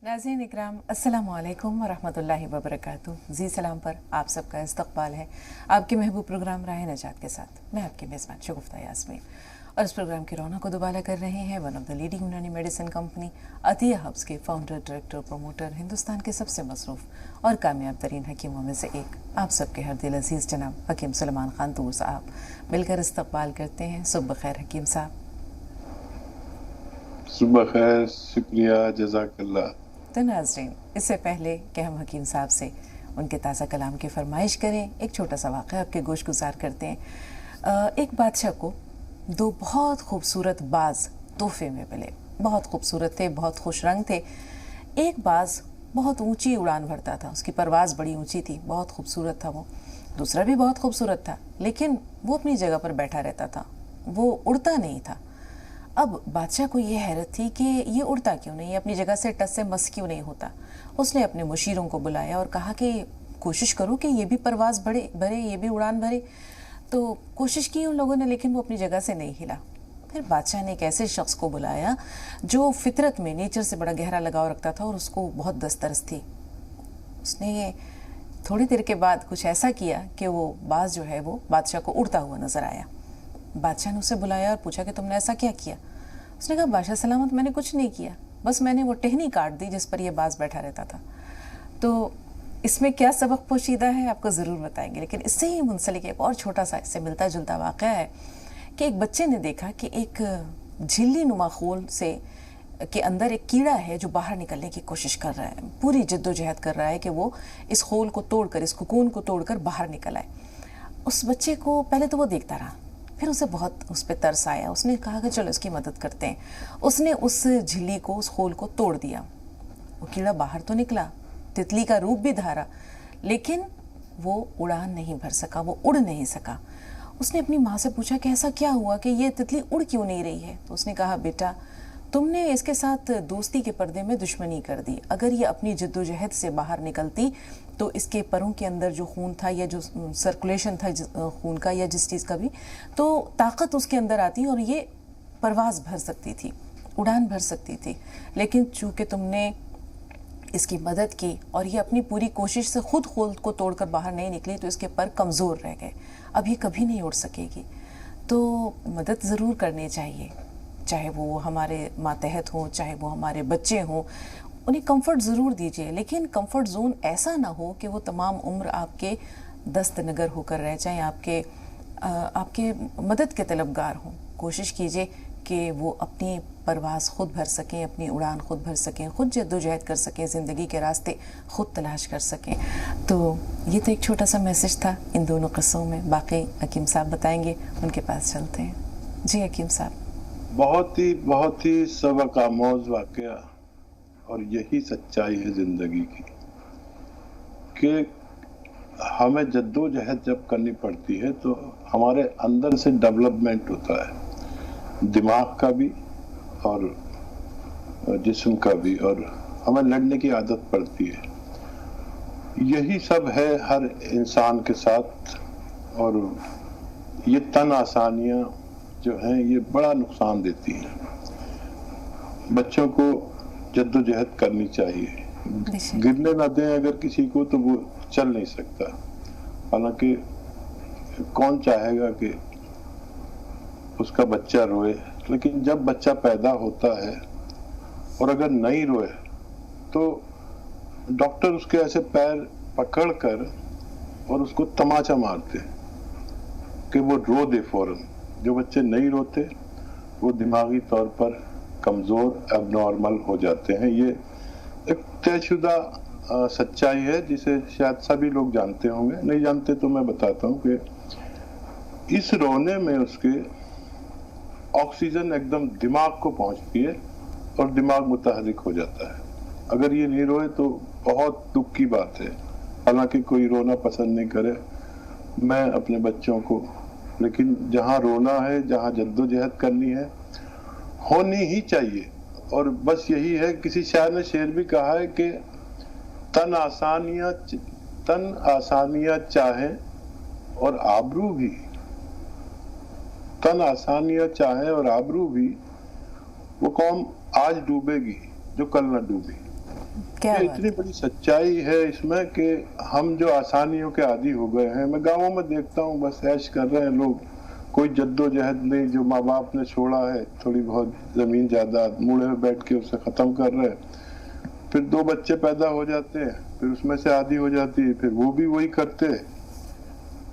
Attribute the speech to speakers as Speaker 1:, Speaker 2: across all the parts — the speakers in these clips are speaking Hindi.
Speaker 1: नाज़रीन इकराम अस्सलामु अलैकुम वरहमतुल्लाहि वबरकातुहू। जी सलाम पर आप सबका इस्तकबाल है आपके महबूब प्रोग्राम राह नजात के साथ। मैं आपकी मेज़बान शगुफ्ता यास्मीन और इस प्रोग्राम की रौनक को दुबारा कर रहे हैं वन ऑफ द लीडिंग यूनानी मेडिसिन कंपनी अतिया हब्स के फाउंडर, डायरेक्टर, प्रमोटर, हिंदुस्तान के सबसे मसरूफ़ और कामयाब तरीन हकीमों में से एक, आप सबके हर दिल अजीज़ जनाब हकीम सलमान खान तूर साहब। मिलकर इस्तकबाल करते हैं। सुबह खैर हकीम साहब।
Speaker 2: सुबह खैर, शुक्रिया, जज़ाकल्लाह।
Speaker 1: तो नाज़रीन, इससे पहले कि हम हकीम साहब से उनके ताज़ा कलाम की फरमाइश करें, एक छोटा सा वाक़या आपके गोश गुजार करते हैं। एक बादशाह को दो बहुत खूबसूरत बाज तोहफे में मिले। बहुत खूबसूरत थे, बहुत खुश रंग थे। एक बाज बहुत ऊंची उड़ान भरता था, उसकी परवाज़ बड़ी ऊंची थी, बहुत खूबसूरत था वो। दूसरा भी बहुत खूबसूरत था, लेकिन वो अपनी जगह पर बैठा रहता था, वो उड़ता नहीं था। अब बादशाह को ये हैरत थी कि ये उड़ता क्यों नहीं, अपनी जगह से टस से मस क्यों नहीं होता। उसने अपने मुशीरों को बुलाया और कहा कि कोशिश करो कि ये भी परवाज़ भरे, ये भी उड़ान भरे। तो कोशिश की उन लोगों ने, लेकिन वो अपनी जगह से नहीं हिला। फिर बादशाह ने एक ऐसे शख्स को बुलाया जो फितरत में, नेचर से बड़ा गहरा लगाव रखता था और उसको बहुत दस्तरस थी। उसने ये थोड़ी देर के बाद कुछ ऐसा किया कि वो बाज जो है वो बादशाह को उड़ता हुआ नजर आया। बादशाह ने उसे बुलाया और पूछा कि तुमने ऐसा क्या किया। उसने कहा, बादशाह सलामत, मैंने कुछ नहीं किया, बस मैंने वो टहनी काट दी जिस पर यह बाज बैठा रहता था। तो इसमें क्या सबक पोशीदा है आपको ज़रूर बताएंगे, लेकिन इससे ही मुंसलिक एक और छोटा सा इससे मिलता जुलता वाक़या है कि एक बच्चे ने देखा कि एक झिल्ली नुमा खोल से के अंदर एक कीड़ा है जो बाहर निकलने की कोशिश कर रहा है, पूरी जद्दोजहद कर रहा है कि वो इस खोल को तोड़कर, इस कोकून को तोड़कर बाहर निकल आए। उस बच्चे को पहले तो वो देखता रहा, फिर उसे बहुत उस पर तरस आया। उसने कहा कि चलो इसकी मदद करते हैं। उसने उस झिल्ली को, उस खोल को तोड़ दिया। वो कीड़ा बाहर तो निकला, तितली का रूप भी धारा, लेकिन वो उड़ान नहीं भर सका, वो उड़ नहीं सका। उसने अपनी माँ से पूछा कि ऐसा क्या हुआ कि ये तितली उड़ क्यों नहीं रही है। तो उसने कहा, बेटा तुमने इसके साथ दोस्ती के पर्दे में दुश्मनी कर दी। अगर ये अपनी जद्दोजहद से बाहर निकलती तो इसके परों के अंदर जो खून था या जो सर्कुलेशन था खून का या जिस चीज़ का भी, तो ताकत उसके अंदर आती और ये परवाज़ भर सकती थी, उड़ान भर सकती थी। लेकिन चूँकि तुमने इसकी मदद की और ये अपनी पूरी कोशिश से खुद खोल को तोड़कर बाहर नहीं निकली, तो इसके पर कमज़ोर रह गए, अब ये कभी नहीं उड़ सकेगी। तो मदद ज़रूर करनी चाहिए, चाहे वो हमारे मातहत हों, चाहे वो हमारे बच्चे हों, उन्हें कंफर्ट ज़रूर दीजिए, लेकिन कंफर्ट जोन ऐसा ना हो कि वो तमाम उम्र आपके दस्त नगर होकर रह जाएं, आपके मदद के तलबगार हों। कोशिश कीजिए कि वो अपनी परवाज़ खुद भर सकें, अपनी उड़ान खुद भर सकें, खुद जद्दोजहद कर सकें, ज़िंदगी के रास्ते खुद तलाश कर सकें। तो ये तो एक छोटा सा मैसेज था इन दोनों क़स्सों में। बाकी हकीम साहब बताएंगे, उनके पास चलते हैं। जी हकीम साहब।
Speaker 2: बहुत ही सबक आमोज वाक़या, और यही सच्चाई है ज़िंदगी की कि हमें जद्दोजहद जब करनी पड़ती है तो हमारे अंदर से डेवलपमेंट होता है, दिमाग का भी और जिस्म का भी, और हमें लड़ने की आदत पड़ती है। यही सब है हर इंसान के साथ, और ये तन आसानियाँ जो हैं ये बड़ा नुकसान देती हैं। बच्चों को जद्दोजहद करनी चाहिए, गिरने ना दें अगर किसी को, तो वो चल नहीं सकता। हालांकि कौन चाहेगा कि उसका बच्चा रोए, लेकिन जब बच्चा पैदा होता है और अगर नहीं रोए तो डॉक्टर उसके ऐसे पैर पकड़कर और उसको तमाचा मारते कि वो रो दे फौरन। जो बच्चे नहीं रोते वो दिमागी तौर पर कमज़ोर, एबनॉर्मल हो जाते हैं। ये एक तयशुदा सच्चाई है जिसे शायद सभी लोग जानते होंगे, नहीं जानते तो मैं बताता हूँ कि इस रोने में उसके ऑक्सीजन एकदम दिमाग को पहुँचती है और दिमाग मुतहरिक हो जाता है। अगर ये नहीं रोए तो बहुत दुख की बात है। हालांकि कोई रोना पसंद नहीं करे, मैं अपने बच्चों को, लेकिन जहाँ रोना है, जहाँ जद्दोजहद करनी है, होनी ही चाहिए। और बस यही है, किसी शायर ने शेर भी कहा है कि तन आसानियाँ चाहे और आबरू भी, तन आसानियाँ चाहे और आबरू भी, वो कौम आज डूबेगी जो कल न डूबी।
Speaker 1: क्या
Speaker 2: ये
Speaker 1: बात
Speaker 2: इतनी
Speaker 1: है।
Speaker 2: बड़ी सच्चाई है इसमें कि हम जो आसानियों के आदी हो गए हैं। मैं गांवों में देखता हूँ, बस ऐश कर रहे हैं लोग, कोई जद्दोजहद नहीं। जो माँ बाप ने छोड़ा है थोड़ी बहुत जमीन जायदाद, मुड़े में बैठ के उसे खत्म कर रहे हैं। फिर 2 बच्चे पैदा हो जाते हैं, फिर उसमें से आधी हो जाती है, फिर वो भी वही करते हैं।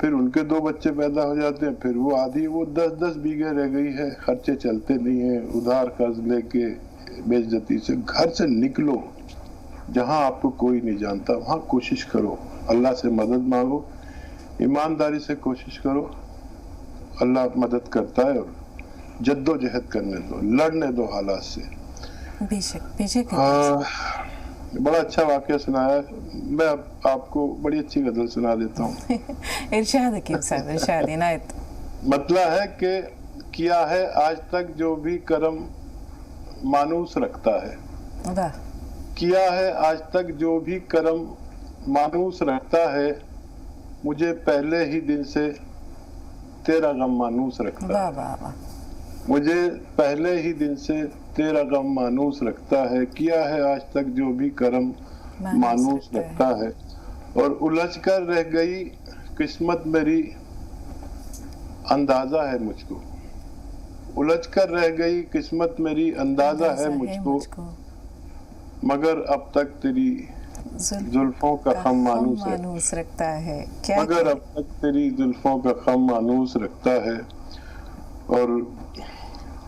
Speaker 2: फिर उनके 2 बच्चे पैदा हो जाते हैं, फिर वो आधी, वो 10-10 बीघे रह गई है, खर्चे चलते नहीं है, उधार कर्ज लेके बेइज्जती से। घर से निकलो, जहां आपको कोई नहीं जानता वहां कोशिश करो, अल्लाह से मदद मांगो, ईमानदारी से कोशिश करो, अल्लाह मदद करता है। और जद्दोजहद करने दो, लड़ने दो हालात से।
Speaker 1: बेशक बेशक हकीम
Speaker 2: हाँ,
Speaker 1: साहब।
Speaker 2: बड़ा अच्छा वाकया सुनाया। मैं अब आपको बड़ी अच्छी गजल सुना देता हूँ।
Speaker 1: इरशाद हकीम साहब, इरशाद, इनायत।
Speaker 2: मतलब है कि किया है आज तक जो भी कर्म मानूस रखता है,
Speaker 1: वाह।
Speaker 2: किया है आज तक जो भी कर्म मानूस रखता है, मुझे पहले ही दिन से तेरा गम मानूस रखता
Speaker 1: वाह
Speaker 2: है।
Speaker 1: वाह वाह।
Speaker 2: मुझे पहले ही दिन से तेरा गम मानूस रखता है, किया है आज तक जो भी कर्म मानूस रखता है। और उलझ कर रह गई किस्मत मेरी, अंदाजा है मुझको। उलझ कर रह गई किस्मत मेरी, अंदाजा है मुझको, मगर अब तक तेरी जुल्फों का खम मानूस
Speaker 1: रखता है। क्या
Speaker 2: मगर अब तक तेरी जुल्फों का खम मानूस रखता है। और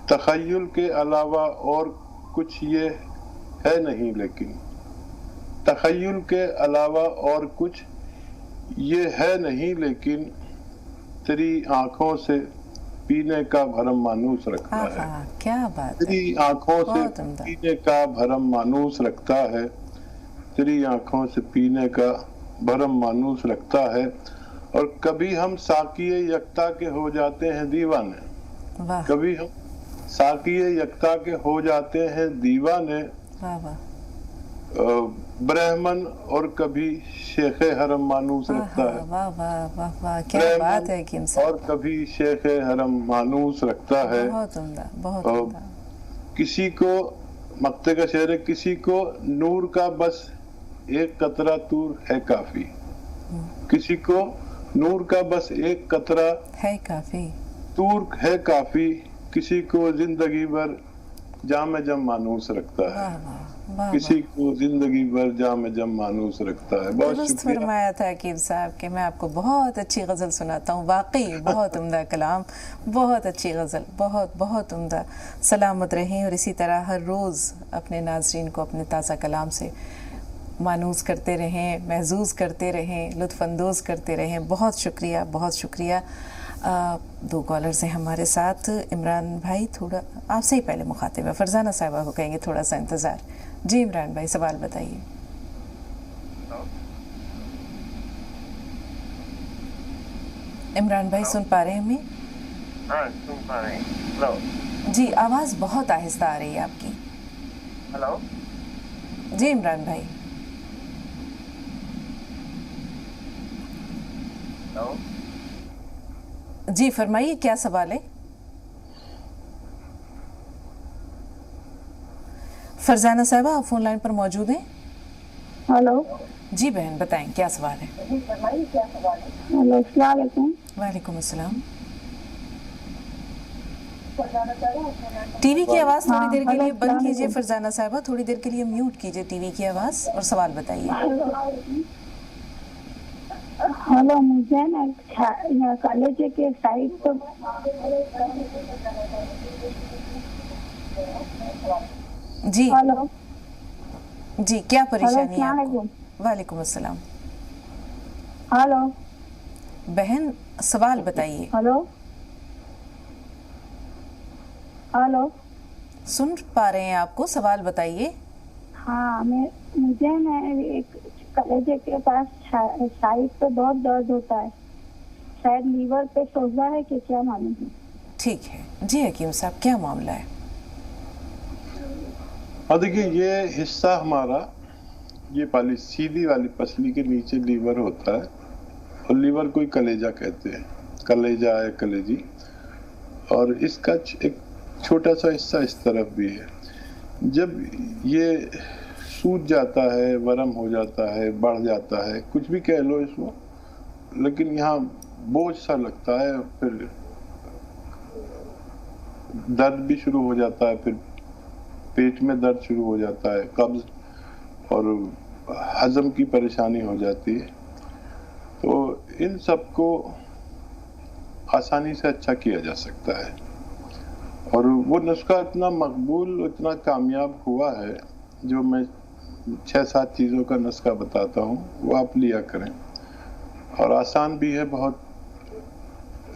Speaker 2: तखय्युल के अलावा और कुछ ये है नहीं, लेकिन तखय्युल के अलावा और कुछ ये है नहीं, लेकिन तेरी आंखों से पीने का भरम मानूस रखता है।
Speaker 1: क्या बात है।
Speaker 2: तेरी आंखों से पीने का भरम मानूस रखता है, तेरी आंखों से पीने का भरम मानूस रखता है। और कभी हम साकिए यक्ता के हो जाते हैं दीवाने, कभी हम साकिए यक्ता के हो जाते हैं दीवाने, ब्राह्मण और कभी शेखे हरम मानूस रखता है।
Speaker 1: वाह वाह वाह वाह, क्या बात है हकीम साहब।
Speaker 2: और कभी शेखे हरम मानूस रखता है।
Speaker 1: बहुत उम्दा, बहुत उम्दा।
Speaker 2: किसी को, मक्ते का शेर है, किसी को नूर का बस एक कतरा तूर है काफी, किसी को नूर का बस एक कतरा
Speaker 1: है काफी,
Speaker 2: तूर है काफी, किसी को जिंदगी भर जाम जम मानूस रखता है। किसी को जिंदगी भर जाम जम मानूस रखता है। बहुत शुक्रिया।
Speaker 1: फरमाया था हकीम साहब कि मैं आपको बहुत अच्छी गज़ल सुनाता हूँ। वाकई बहुत उम्दा कलाम, बहुत अच्छी गज़ल, बहुत बहुत उम्दा। सलामत रहें और इसी तरह हर रोज़ अपने नाज़रीन को अपने ताज़ा कलाम से मानूस करते रहें, महजूज़ करते रहें, लुत्फ़अंदोज़ करते रहें। बहुत शुक्रिया, बहुत शुक्रिया। 2 कॉलर्स हैं हमारे साथ। इमरान भाई, थोड़ा आपसे ही पहले मुखातिब है, फरजाना साहिबा को कहेंगे थोड़ा सा इंतज़ार। जी इमरान भाई, सवाल बताइए। इमरान भाई सुन पा रहे हैं हमें?
Speaker 3: हाँ, सुन पा रहे हैं। हेलो
Speaker 1: जी, आवाज़ बहुत आहिस्ता आ रही है आपकी।
Speaker 3: हेलो
Speaker 1: जी इमरान भाई।
Speaker 3: हेलो
Speaker 1: जी फरमाइए, क्या सवाल है? फरजाना साहिबा, आप फोन लाइन पर मौजूद हैं?
Speaker 4: हेलो
Speaker 1: जी बहन, बताएं क्या सवाल है?
Speaker 4: हेलो, अस्सलाम वालेकुम।
Speaker 1: वालेकुम अस्सलाम। टीवी की आवाज़ थोड़ी देर के लिए बंद कीजिए फरजाना साहिबा, थोड़ी देर के लिए म्यूट कीजिए टीवी की आवाज़ और सवाल बताइए।
Speaker 4: हेलो, मुझे ना कॉलेज के साइड पर
Speaker 1: जी
Speaker 4: हेलो
Speaker 1: जी, क्या परेशानी है आपको?
Speaker 4: हेलो,
Speaker 1: वालेकुम अस्सलाम।
Speaker 4: हेलो
Speaker 1: बहन, सवाल बताइए।
Speaker 4: हेलो हेलो,
Speaker 1: सुन पा रहे हैं आपको, सवाल बताइए।
Speaker 4: हाँ, मुझे ना एक कॉलेज के पास साइड पे बहुत दर्द होता है, शायद लीवर पे सोजा है कि क्या मालूम है।
Speaker 1: ठीक है जी हकीम साहब, क्या मामला है?
Speaker 2: हाँ देखिए, ये हिस्सा हमारा, ये पाली सीधी वाली पसली के नीचे लीवर होता है, और लीवर कोई कलेजा कहते हैं, कलेजा है, कलेजी। और इसका एक छोटा सा हिस्सा इस तरफ भी है। जब ये सूज जाता है, वरम हो जाता है, बढ़ जाता है, कुछ भी कह लो इसको, लेकिन यहाँ बोझ सा लगता है, फिर दर्द भी शुरू हो जाता है, फिर पेट में दर्द शुरू हो जाता है, कब्ज और हजम की परेशानी हो जाती है। तो इन सब को आसानी से अच्छा किया जा सकता है, और वो नुस्खा इतना मकबूल, इतना कामयाब हुआ है, जो मैं 6-7 चीज़ों का नुस्खा बताता हूँ, वो आप लिया करें। और आसान भी है बहुत।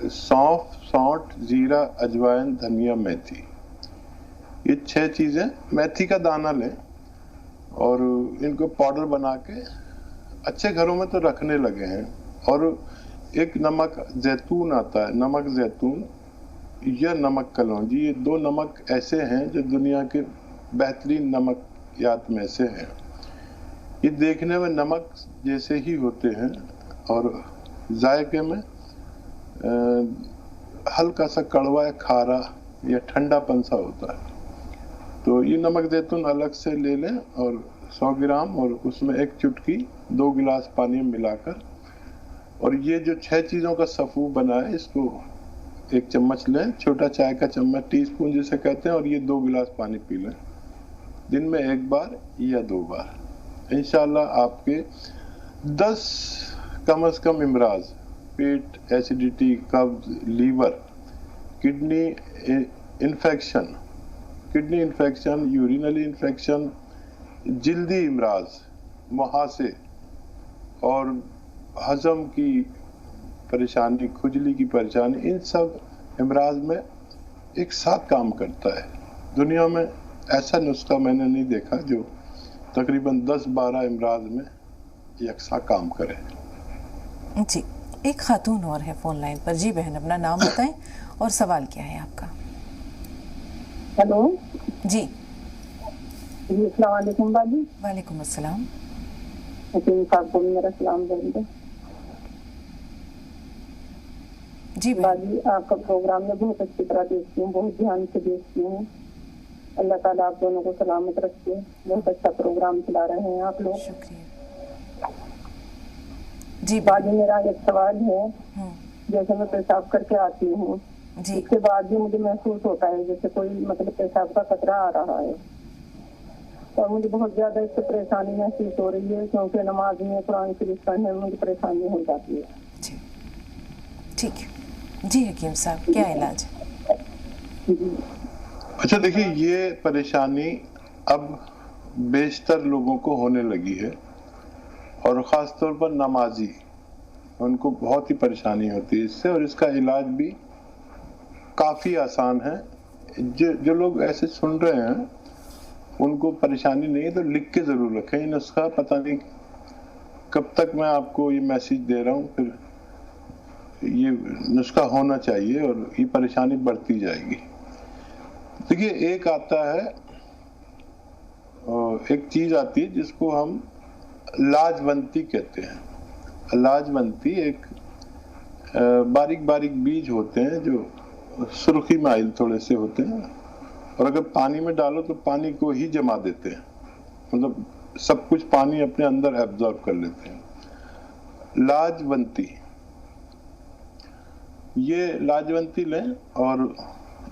Speaker 2: सौंफ, सौंठ, जीरा, अजवाइन, धनिया, मेथी, ये 6 चीज़ें। मेथी का दाना लें और इनको पाउडर बना के अच्छे घरों में तो रखने लगे हैं। और एक नमक जैतून आता है, नमक जैतून या नमक कलौंजी, ये 2 नमक ऐसे हैं जो दुनिया के बेहतरीन नमकियात में से हैं। ये देखने में नमक जैसे ही होते हैं और जायके में हल्का सा कड़वा या खारा या ठंडापन सा होता है। तो ये नमक जैतून अलग से ले लें और 100 ग्राम, और उसमें 1 चुटकी 2 गिलास पानी में मिलाकर, और ये जो 6 चीज़ों का सफ़ू बना है, इसको 1 चम्मच लें, छोटा चाय का चम्मच, टीस्पून जिसे कहते हैं, और ये 2 गिलास पानी पी लें दिन में 1 बार या 2 बार। इंशाल्लाह आपके 10 कम से कम इमराज, पेट, एसिडिटी, कब्ज, liver, kidney infection, urinary infection, जिल्दी इमराज, मुहासे और हजम की परेशानी, खुजली की परेशानी, इन सब इमराज में एक साथ काम करता है। दुनिया में ऐसा नुस्खा मैंने नहीं देखा जो तकरीबन 10-12 इमराज में यकसा काम करे।
Speaker 1: जी, एक खातून और है फोन लाइन पर। जी बहन, अपना नाम बताएं और सवाल क्या है आपका?
Speaker 4: हेलो
Speaker 1: जी
Speaker 4: जी, अस्सलाम वालेकुम बाजी।
Speaker 1: वालेकुम अस्सलाम।
Speaker 4: हकीम साहब को भी मेरा सलाम बोल।
Speaker 1: जी
Speaker 4: बाजी, आपका प्रोग्राम में बहुत अच्छी तरह देखती हूँ, बहुत ध्यान से देखती हूँ। अल्लाह ताला आप दोनों को सलामत रखे। बहुत अच्छा प्रोग्राम चला रहे हैं आप लोग।
Speaker 1: शुक्रिया। जी
Speaker 4: बाजी, मेरा एक सवाल है। जैसे मैं पेशाब करके आती हूँ, इसके बाद भी मुझे महसूस होता है जैसे कोई मतलब पेशाब का कतरा आ रहा है, और मुझे बहुत ज्यादा इससे परेशानी महसूस हो रही है, क्योंकि नमाज में कुरान शरीफ पढ़ने में मुझे परेशानी हो जाती है।
Speaker 1: जी ठीक है। जी हकीम साहब, क्या इलाज है?
Speaker 2: अच्छा देखिए, ये परेशानी अब बेशतर लोगों को होने लगी है, और ख़ास तौर पर नमाजी, उनको बहुत ही परेशानी होती है इससे, और इसका इलाज भी काफ़ी आसान है। जो लोग ऐसे सुन रहे हैं उनको परेशानी नहीं है तो लिख के ज़रूर रखें ये नुस्खा। पता नहीं कब तक मैं आपको ये मैसेज दे रहा हूँ, फिर ये नुस्खा होना चाहिए और ये परेशानी बढ़ती जाएगी। देखिए, एक आता है, एक चीज़ आती है जिसको हम लाजवंती कहते हैं। लाजवंती एक बारीक बारीक बीज होते हैं जो सुर्खी माइल थोड़े से होते हैं, और अगर पानी में डालो तो पानी को ही जमा देते हैं, मतलब सब कुछ पानी अपने अंदर एब्जॉर्ब कर लेते हैं। लाजवंती, ये लाजवंती लें और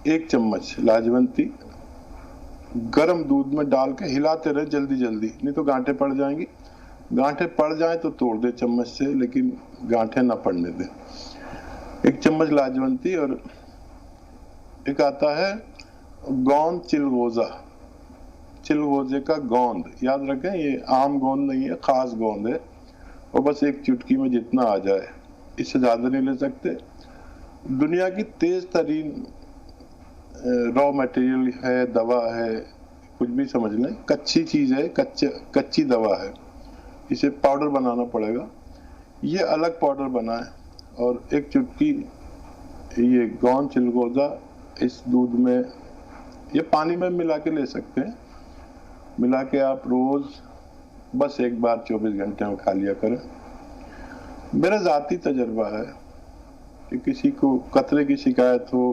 Speaker 2: 1 चम्मच लाजवंती गर्म दूध में डाल के हिलाते रहे जल्दी जल्दी, नहीं तो गांठें पड़ जाएंगी। गांठें पड़ जाए तो तोड़ दे चम्मच से, लेकिन गांठें ना पड़ने दे। 1 चम्मच लाजवंती, और एक आता है गोंद चिलगोजा, चिलगोजे का गोंद, याद रखें ये आम गोंद नहीं है, खास गोंद है, और बस 1 चुटकी में जितना आ जाए, इससे ज़्यादा नहीं ले सकते। दुनिया की तेज तरीन रॉ मटेरियल है, दवा है, कुछ भी समझ लें, कच्ची चीज़ है, कच्ची दवा है, इसे पाउडर बनाना पड़ेगा। ये अलग पाउडर बनाएं, और 1 चुटकी ये गोंद चिलगोजा इस दूध में या पानी में मिला के ले सकते हैं। मिला के आप रोज़ बस 1 बार 24 घंटे में खा लिया करें। मेरा ज़ाती तजर्बा है कि किसी को कतरे की शिकायत हो,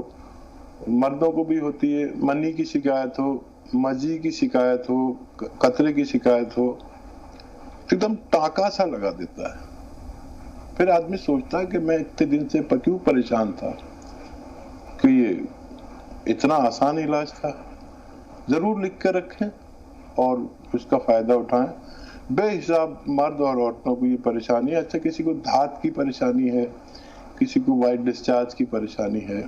Speaker 2: मर्दों को भी होती है, मनी की शिकायत हो, मजी की शिकायत हो, कतरे की शिकायत हो, एकदम टाका सा लगा देता है। फिर आदमी सोचता है कि मैं इतने दिन से क्यों परेशान था, कि ये इतना आसान इलाज था। जरूर लिख कर रखें और उसका फायदा उठाएं। बेहिसाब मर्द और औरतों को ये परेशानी है। अच्छा, किसी को धात की परेशानी है, किसी को वाइट डिस्चार्ज की परेशानी है,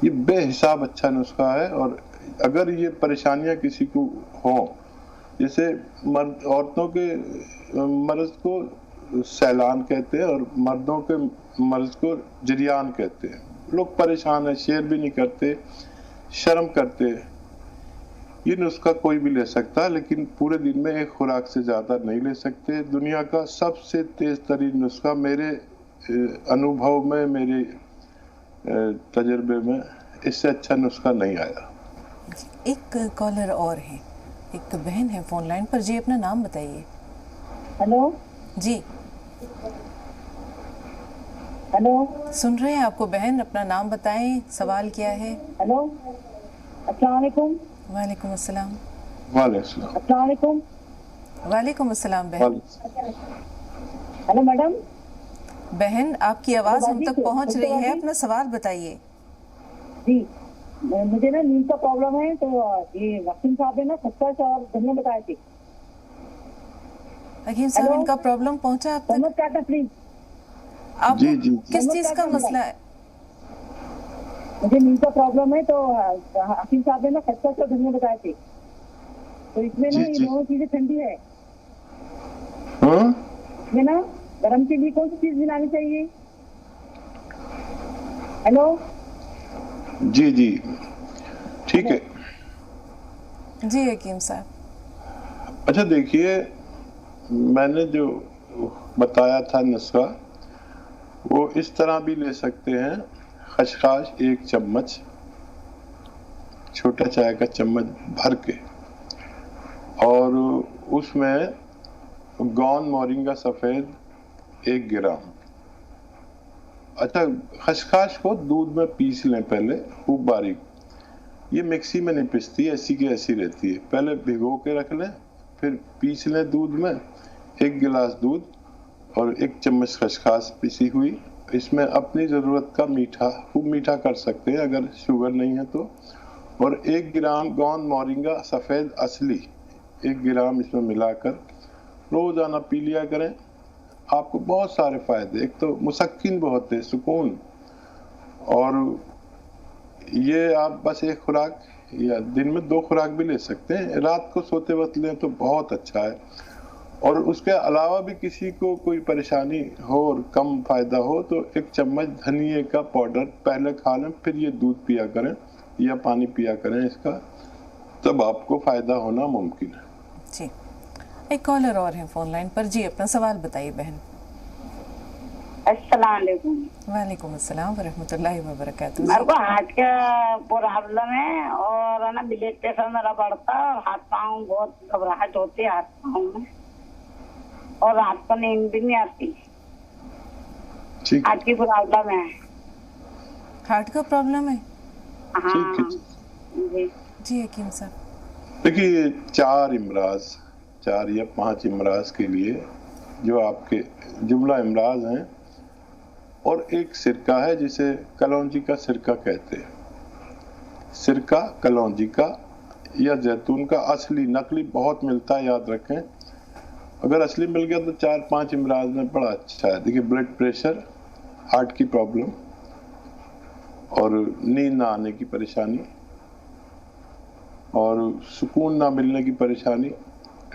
Speaker 2: ये बेहिसाब अच्छा नुस्खा है। और अगर ये परेशानियां किसी को हो, जैसे मर्द औरतों के मर्ज को सैलान कहते हैं और मर्दों के मर्ज को जरियान कहते हैं। लोग परेशान है, शेयर भी नहीं करते, शर्म करते। ये नुस्खा कोई भी ले सकता है, लेकिन पूरे दिन में एक खुराक से ज्यादा नहीं ले सकते। दुनिया का सबसे तेज तरीन नुस्खा मेरे अनुभव में, मेरे तजर्बे में, इससे अच्छा नुस्खा नहीं आया।
Speaker 1: एक कॉलर और है, एक बहन है फोन लाइन पर। जी, अपना नाम बताइए।
Speaker 4: हेलो
Speaker 1: जी,
Speaker 4: हेलो,
Speaker 1: सुन रहे हैं आपको बहन, अपना नाम बताएं, सवाल क्या है।
Speaker 4: हेलो, अस्सलाम वालेकुम।
Speaker 1: वालेकुम अस्सलाम।
Speaker 4: अस्सलाम वालेकुम।
Speaker 1: वालेकुम अस्सलाम बहन।
Speaker 4: Hello madam.
Speaker 1: बहन, आपकी आवाज हम तक पहुंच रही है, अपना सवाल बताइए।
Speaker 4: जी, मुझे ना नींद का प्रॉब्लम है, तो ये वकील साहब ने ना खसखस और धनिया बताए थे।
Speaker 1: वकील साहब, इनका प्रॉब्लम पहुंचा आप तक?
Speaker 4: काटना प्लीज।
Speaker 1: आप
Speaker 2: जी जी
Speaker 1: किस चीज का मसला है?
Speaker 4: मुझे नींद का प्रॉब्लम है, तो हकीम साहब ने ना खसखस और धनिया बताए थे। तो इसमें ना ये दोनों चीजें ठंडी है। इसमें ना गर्म के लिए कौन सी चीज मिलानी चाहिए? हेलो।
Speaker 2: जी जी, ठीक है
Speaker 1: जी हकीम साहब।
Speaker 2: अच्छा, देखिए, मैंने जो बताया था नुस्खा, वो इस तरह भी ले सकते हैं। खसखस 1 चम्मच, छोटा चाय का चम्मच भर के, और उसमें गौन मोरिंगा सफेद 1 ग्राम। अच्छा, खसखस को दूध में पीस लें पहले खूब बारीक। ये मिक्सी में नहीं पिसती, ऐसी की ऐसी रहती है। पहले भिगो के रख लें, फिर पीस लें दूध में। 1 गिलास दूध और 1 चम्मच खसखस पिसी हुई। इसमें अपनी ज़रूरत का मीठा, खूब मीठा कर सकते हैं अगर शुगर नहीं है तो, और 1 ग्राम गौन मोरिंगा सफ़ेद असली 1 ग्राम इसमें मिलाकर रोज़ाना पी लिया करें। आपको बहुत सारे फ़ायदे, एक तो मुसक्किन बहुत है, सुकून। और ये आप बस 1 खुराक या दिन में 2 खुराक भी ले सकते हैं। रात को सोते वक्त लें तो बहुत अच्छा है। और उसके अलावा भी किसी को कोई परेशानी हो और कम फायदा हो तो 1 चम्मच धनिए का पाउडर पहले खा लें, फिर ये दूध पिया करें या पानी पिया करें इसका, तब आपको फायदा होना मुमकिन है।
Speaker 1: जी, एक कॉलर और है फोन लाइन पर। जी, अपना सवाल बताइए बहन।
Speaker 5: अस्सलाम वालेकुम।
Speaker 1: वालेकुम अस्सलाम वरहमतुल्लाहि वबरकातुहू।
Speaker 5: मेरे को हार्ट का प्रॉब्लम है और है ना ब्लड प्रेशर मेरा बढ़ता है और हाथ पाँव बहुत घबराहट होती है हाथ पाँव में, और रात को नींद भी नहीं आती। हार्ट की प्रॉब्लम है।
Speaker 1: हार्ट का प्रॉब्लम है?
Speaker 5: हाँ जी
Speaker 1: जी हकीम साहब।
Speaker 2: देखिए, 4 इमराज, 4 या 5 इमराज के लिए जो आपके जुमला इमराज हैं, और एक सिरका है जिसे कलौंजी का सिरका कहते हैं। सिरका कलौंजी का या जैतून का असली, नकली बहुत मिलता है, याद रखें। अगर असली मिल गया तो 4-5 इमराज में बड़ा अच्छा है। देखिए, ब्लड प्रेशर, हार्ट की प्रॉब्लम और नींद ना आने की परेशानी और सुकून ना मिलने की परेशानी,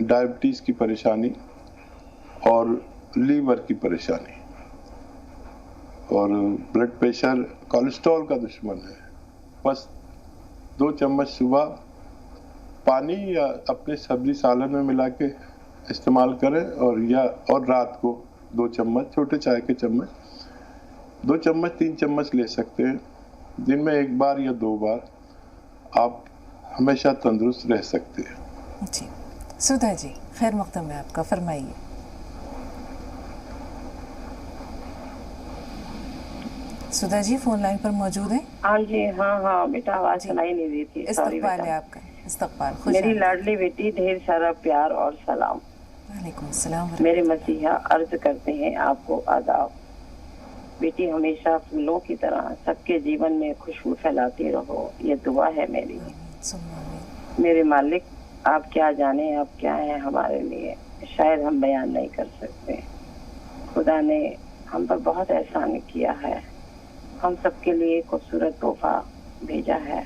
Speaker 2: डायबिटीज की परेशानी और लीवर की परेशानी, और ब्लड प्रेशर कोलेस्ट्रॉल का दुश्मन है। बस 2 चम्मच सुबह पानी या अपने सब्जी सालन में मिला के इस्तेमाल करें, और रात को 2 चम्मच, छोटे चाय के चम्मच, 2 चम्मच 3 चम्मच ले सकते हैं। दिन में 1 बार या 2 बार, आप हमेशा तंदुरुस्त रह सकते हैं।
Speaker 1: जी, सुधा जी, खैर मकदम है आपका, फरमाइए। सुधा जी फोन लाइन पर मौजूद है?
Speaker 6: हाँ जी, हाँ बेटा, आवाज सुनाई नहीं दी थी।
Speaker 1: इस्तकबाल है आपका। इस्तक़बाल, खुश
Speaker 6: मेरी
Speaker 1: आमदीद।
Speaker 6: लाडली बेटी, ढेर सारा प्यार और सलाम।
Speaker 1: वालेकुम सलाम।
Speaker 6: मेरे मसीहा अर्ज करते हैं आपको आदाब। बेटी, हमेशा फूलों की तरह सबके जीवन में खुशबू फैलाती रहो, ये दुआ है मेरी। मेरे मालिक, आप क्या जाने आप क्या हैं हमारे लिए, शायद हम बयान नहीं कर सकते। खुदा ने हम पर बहुत एहसान किया है, हम सबके लिए खूबसूरत तोहफा भेजा है।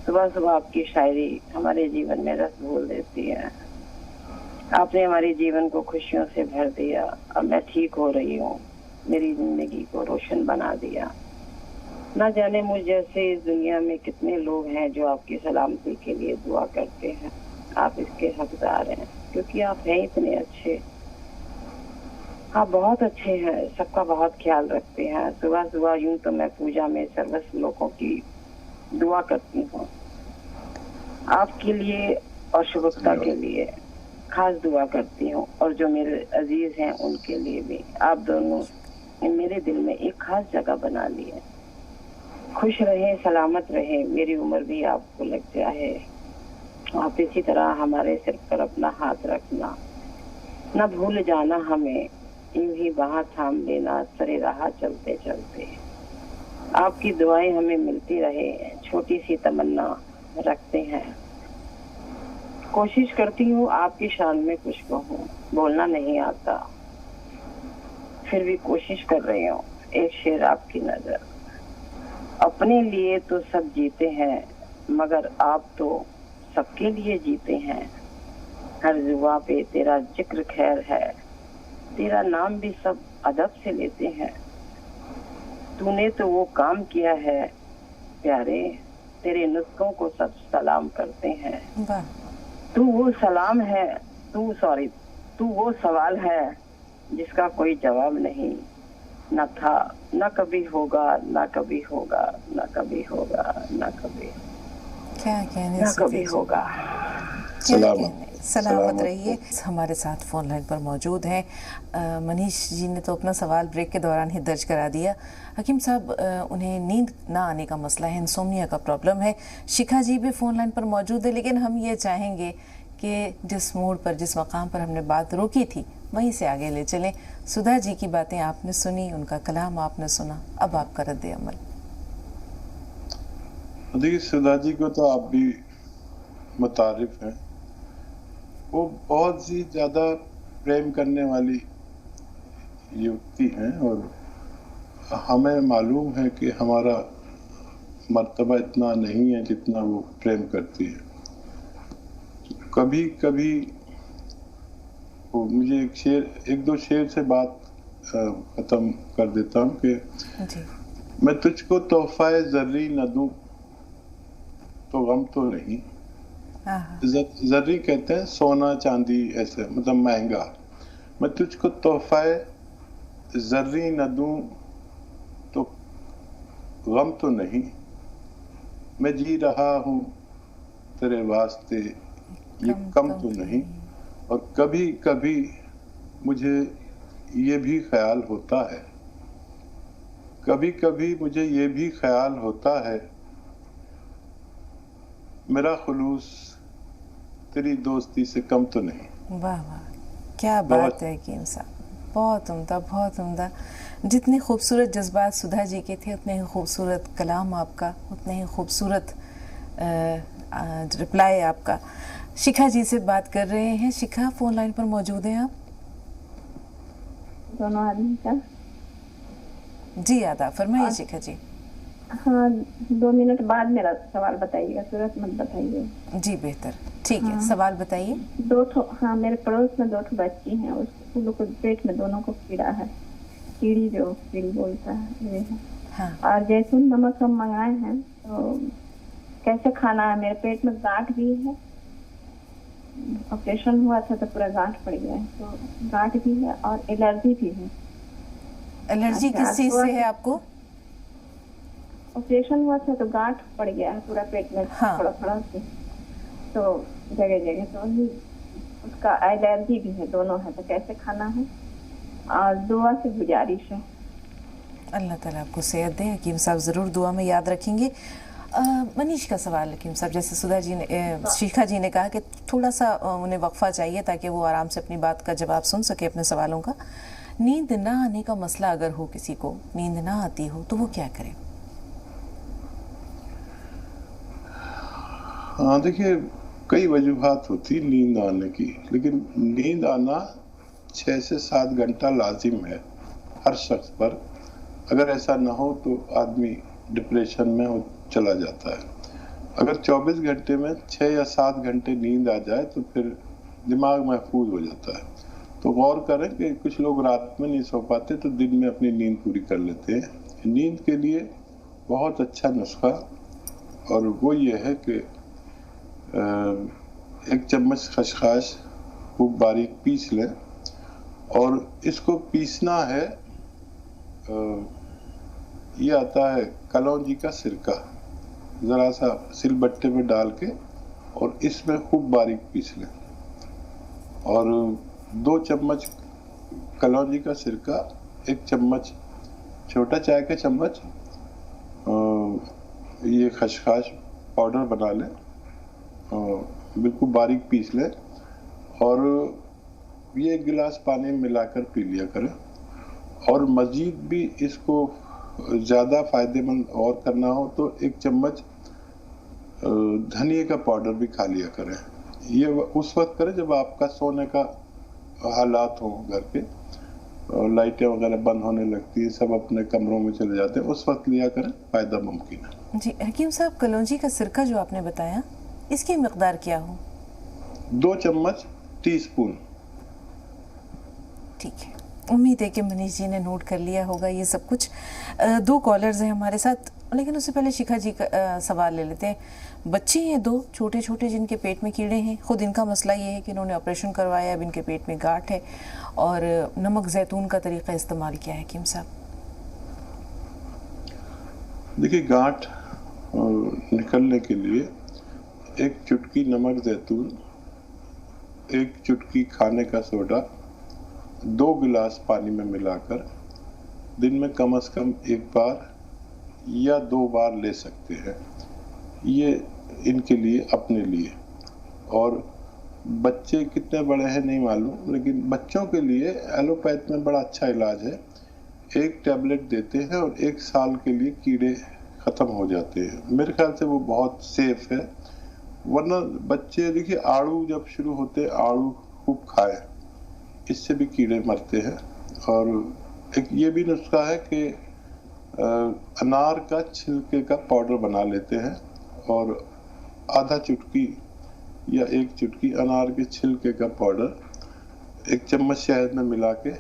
Speaker 6: सुबह सुबह आपकी शायरी हमारे जीवन में रस घोल देती है। आपने हमारे जीवन को खुशियों से भर दिया। अब मैं ठीक हो रही हूँ, मेरी जिंदगी को रोशन बना दिया। ना जाने मुझ जैसे इस दुनिया में कितने लोग हैं जो आपकी सलामती के लिए दुआ करते हैं। आप इसके हकदार हैं क्योंकि आप हैं इतने अच्छे। आप बहुत अच्छे हैं, सबका बहुत ख्याल रखते हैं। सुबह सुबह यूं तो मैं पूजा में सर्वस्व लोगों की दुआ करती हूँ, आपके लिए और शुभता के लिए खास दुआ करती हूँ, और जो मेरे अजीज हैं उनके लिए भी। आप दोनों ने मेरे दिल में एक खास जगह बना ली है। खुश रहे, सलामत रहे, मेरी उम्र भी आपको लग जाए। आप इसी तरह हमारे सिर पर अपना हाथ रखना, न भूल जाना हमें, यूं ही वहाँ थाम लेना सरे राह चलते चलते। आपकी दुआएं हमें मिलती रहे, छोटी सी तमन्ना रखते हैं। कोशिश करती हूँ आपकी शान में कुछ कहूँ, बोलना नहीं आता, फिर भी कोशिश कर रही हूँ। एक शेर आपकी नजर। अपने लिए तो सब जीते हैं, मगर आप तो सबके लिए जीते हैं। हर जुबां पे तेरा जिक्र खैर है, तेरा नाम भी सब अदब से लेते हैं। तूने तो वो काम किया है प्यारे, तेरे नुस्खों को सब सलाम करते हैं। तू वो सलाम है, तू वो सवाल है जिसका कोई जवाब नहीं। न था, न कभी होगा, न कभी होगा, न कभी होगा, न कभी,
Speaker 1: क्या कहने,
Speaker 6: न कभी होगा।
Speaker 1: सलामत रहिए। हमारे साथ फोन लाइन पर मौजूद हैं मनीष जी ने तो अपना सवाल ब्रेक के दौरान ही दर्ज करा दिया। हकीम साहब, उन्हें नींद ना आने का मसला है, इंसोम्निया का प्रॉब्लम है। शिखा जी भी फोन लाइन पर मौजूद है, लेकिन हम ये चाहेंगे कि जिस मोड़ पर, जिस मकाम पर हमने बात रोकी थी वहीं से आगे ले चलें। सुधा जी की बातें आपने सुनी, उनका कलाम आपने सुना, अब आपका रद्द अमल।
Speaker 2: देखिए, सुधा जी को तो आप भी मुतारिफ हैं। वो बहुत ही ज़्यादा प्रेम करने वाली युवती हैं, और हमें मालूम है कि हमारा मर्तबा इतना नहीं है जितना वो प्रेम करती है। कभी कभी वो मुझे एक दो शेर से बात ख़त्म कर देता हूँ कि मैं तुझको तोहफाए ज़र्री न दूँ तो गम तो नहीं। ज़र्री कहते हैं सोना चांदी, ऐसे मतलब महंगा। मैं तुझको तोहफाए ज़र्री न दूँ तो गम तो नहीं। मैं जी रहा हूँ तेरे वास्ते, ये कम तो नहीं। और कभी कभी मुझे ये भी ख्याल होता है, कभी कभी मुझे ये भी ख्याल होता है, मेरा खुलूस तेरी दोस्ती से कम तो नहीं।
Speaker 1: वाह वाह, क्या बात है हकीम साहब, बहुत उम्दा, बहुत उम्दा। जितने खूबसूरत जज्बात सुधा जी के थे, उतने ही खूबसूरत कलाम आपका, उतने ही खूबसूरत रिप्लाई आपका। शिखा जी से बात कर रहे हैं। शिखा, फोन लाइन पर मौजूद हैं आप?
Speaker 4: दोनों आदमी का
Speaker 1: जी आदा, फरमाइए शिखा जी।
Speaker 4: हाँ, 2 मिनट बाद मेरा सवाल बताइएगा, तुरंत मत बताइए।
Speaker 1: जी बेहतर, ठीक है। सवाल बताइए।
Speaker 4: हाँ, मेरे पड़ोस में 2 बच्ची हैं, उन लोग को पेट में दोनों को कीड़ा है, कीड़ी बोलता है ये है।
Speaker 1: हाँ।
Speaker 4: और जैतून नमक हम मंगाए हैं, तो कैसे खाना है? मेरे पेट में गांठ भी है, ऑपरेशन हुआ था तो पूरा गांठ पड़ गया है, तो गांठ भी है और एलर्जी भी है।
Speaker 1: एलर्जी किस चीज से है आपको?
Speaker 4: ऑपरेशन हुआ था तो गांठ पड़ गया है पूरा पेट में।
Speaker 1: हाँ।
Speaker 4: थोड़ा से, तो जगह जगह तो उसका एलर्जी भी है, दोनों है, तो कैसे खाना है? और दुआ से गुजारिश है।
Speaker 1: अल्लाह ताला आपको सेहत दे। हकीम साहब ज़रूर दुआ में याद रखेंगे। मनीष का सवाल हकीम साहब, जैसे सुधा जी ने शिखा जी ने कहा कि थोड़ा सा उन्हें वक्फा चाहिए ताकि वो आराम से अपनी बात का जवाब सुन सके अपने सवालों का। नींद ना आने का मसला अगर हो, किसी को नींद ना आती हो तो वो क्या करे?
Speaker 2: हाँ देखिए, कई वजूहात होती नींद आने की, लेकिन नींद आना 6 से 7 घंटा लाजिम है हर शख्स पर। अगर ऐसा ना हो तो आदमी डिप्रेशन में चला जाता है। अगर 24 घंटे में 6 या 7 घंटे नींद आ जाए तो फिर दिमाग महफूज हो जाता है। तो गौर करें कि कुछ लोग रात में नहीं सो पाते तो दिन में अपनी नींद पूरी कर लेते हैं। नींद के लिए बहुत अच्छा नुस्खा, और वो ये है कि 1 चम्मच खसखस खूब बारीक पीस लें, और इसको पीसना है, ये आता है कलौंजी का सिरका, ज़रा सा सिलबट्टे में डाल के और इसमें खूब बारीक पीस लें, और 2 चम्मच कलौंजी का सिरका, 1 चम्मच छोटा चाय का चम्मच ये खसखस पाउडर बना लें, बिल्कुल बारीक पीस लें, और ये 1 गिलास पानी में मिलाकर पी लिया करें। और मज़ीद भी इसको ज़्यादा फ़ायदेमंद और करना हो तो 1 चम्मच धनिया का पाउडर भी खा लिया करें। ये उस वक्त करें जब आपका सोने का हालात हो, घर के लाइटें वगैरह बंद होने लगती है, सब अपने कमरों में चले जाते हैं, उस वक्त लिया करें, फ़ायदा मुमकिन है।
Speaker 1: जी हकीम साहब, कलौंजी का सिरका जो आपने बताया, इसकी मिकदार क्या हो?
Speaker 2: 2 चम्मच टीस्पून।
Speaker 1: ठीक है, उम्मीद है कि मनीष जी ने नोट कर लिया होगा ये सब कुछ। 2 कॉलर्स हैं हमारे साथ, लेकिन उससे पहले शिखा जी का सवाल ले लेते हैं। बच्चे हैं 2 छोटे छोटे जिनके पेट में कीड़े हैं। खुद इनका मसला ये है कि इन्होंने ऑपरेशन करवाया, अब इनके पेट में गांठ है, और नमक जैतून का तरीका इस्तेमाल किया है हकीम साहब।
Speaker 2: देखिए, गांठ निकलने के लिए 1 चुटकी नमक जैतून, 1 चुटकी खाने का सोडा 2 गिलास पानी में मिलाकर दिन में कम से कम 1 बार या 2 बार ले सकते हैं। ये इनके लिए, अपने लिए। और बच्चे कितने बड़े हैं नहीं मालूम, लेकिन बच्चों के लिए एलोपैथ में बड़ा अच्छा इलाज है। 1 टैबलेट देते हैं और 1 साल के लिए कीड़े ख़त्म हो जाते हैं। मेरे ख्याल से वो बहुत सेफ है। वरना बच्चे, देखिए, आड़ू जब शुरू होते हैं, आड़ू खूब खाए, इससे भी कीड़े मरते हैं। और एक ये भी नुस्खा है कि अनार का छिलके का पाउडर बना लेते हैं, और आधा चुटकी या 1 चुटकी अनार के छिलके का पाउडर 1 चम्मच शहद में मिला के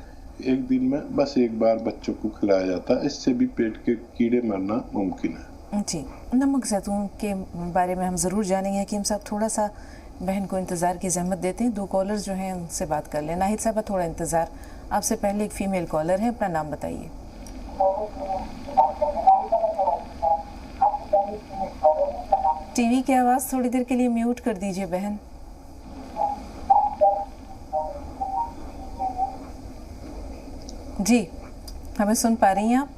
Speaker 2: 1 दिन में बस 1 बार बच्चों को खिलाया जाता है। इससे भी पेट के कीड़े मरना मुमकिन है।
Speaker 1: जी, नमक जैतून के बारे में हम ज़रूर जानेंगे हकीम साहब। थोड़ा सा बहन को इंतज़ार की ज़हमत देते हैं। 2 कॉलर्स जो हैं उनसे बात कर लें। नाहिद साहब, थोड़ा इंतज़ार। आपसे पहले एक फ़ीमेल कॉलर है, अपना नाम बताइए। टीवी की आवाज़ थोड़ी देर के लिए म्यूट कर दीजिए बहन। जी, हमें सुन पा रही हैं आप?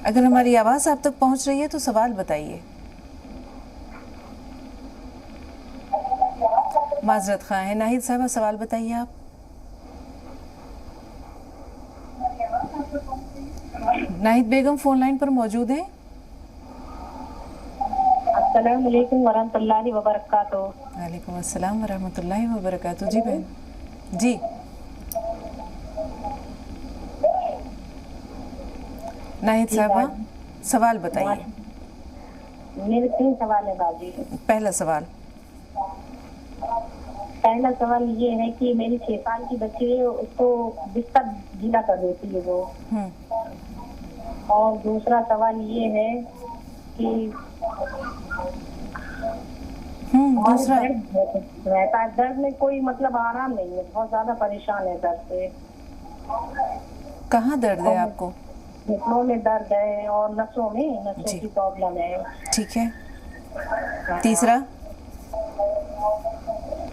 Speaker 1: अगर हमारी आवाज़ आप तक पहुंच रही है तो सवाल बताइए। माजरत खां है। नाहिद साहब, सवाल बताइए आप। नाहिद बेगम फ़ोन लाइन पर मौजूद हैं।
Speaker 7: अस्सलाम वालेकुम वरहमतुल्लाहि वबरकातुहू।
Speaker 1: वालेकुम अस्सलाम वरहमतुल्लाहि वबरकातुहू। जी बहन जी, नाहिद साहबा, सवाल बताइए।
Speaker 7: मेरे 3 सवाल है बाजी।
Speaker 1: पहला
Speaker 7: सवाल ये है कि मेरी 6 साल की बच्ची है, उसको बिस्तर गीला कर देती है वो। और दूसरा सवाल ये है कि दूसरा रहता है, दर्द में कोई मतलब आराम नहीं है, बहुत ज्यादा परेशान है दर्द से।
Speaker 1: कहाँ दर्द है आपको?
Speaker 7: घुटनों में दर्द है और नसों की प्रॉब्लम है।
Speaker 1: ठीक है।